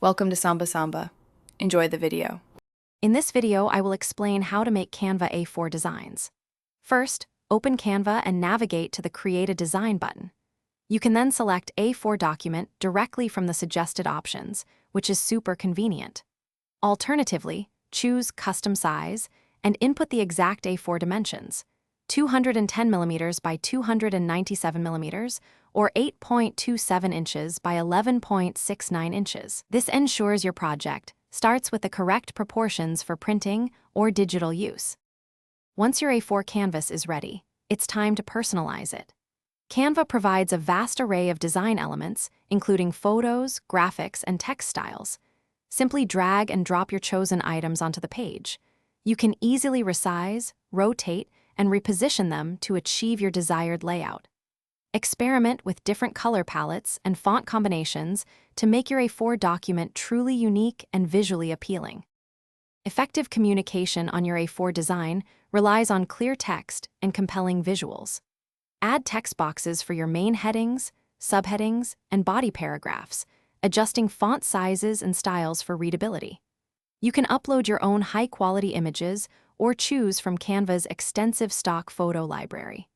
Welcome to Samba Samba. Enjoy the video. In this video, I will explain how to make Canva A4 designs. First, open Canva and navigate to the Create a Design button. You can then select A4 document directly from the suggested options, which is super convenient. Alternatively, choose Custom Size and input the exact A4 dimensions, 210mm by 297mm, or 8.27 inches by 11.69 inches. This ensures your project starts with the correct proportions for printing or digital use. Once your A4 canvas is ready, it's time to personalize it. Canva provides a vast array of design elements, including photos, graphics, and text styles. Simply drag and drop your chosen items onto the page. You can easily resize, rotate, and reposition them to achieve your desired layout. Experiment with different color palettes and font combinations to make your A4 document truly unique and visually appealing. Effective communication on your A4 design relies on clear text and compelling visuals. Add text boxes for your main headings, subheadings, and body paragraphs, adjusting font sizes and styles for readability. You can upload your own high-quality images or choose from Canva's extensive stock photo library.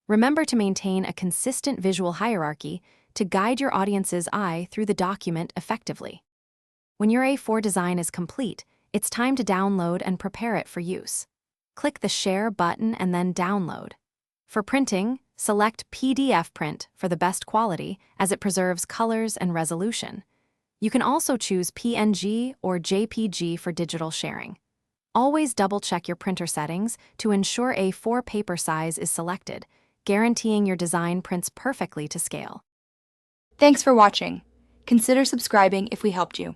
Remember to maintain a consistent visual hierarchy to guide your audience's eye through the document effectively. When your A4 design is complete, it's time to download and prepare it for use. Click the Share button and then Download. For printing, select PDF print for the best quality as it preserves colors and resolution. You can also choose PNG or JPG for digital sharing. Always double-check your printer settings to ensure A4 paper size is selected, guaranteeing your design prints perfectly to scale. Thanks for watching. Consider subscribing if we helped you.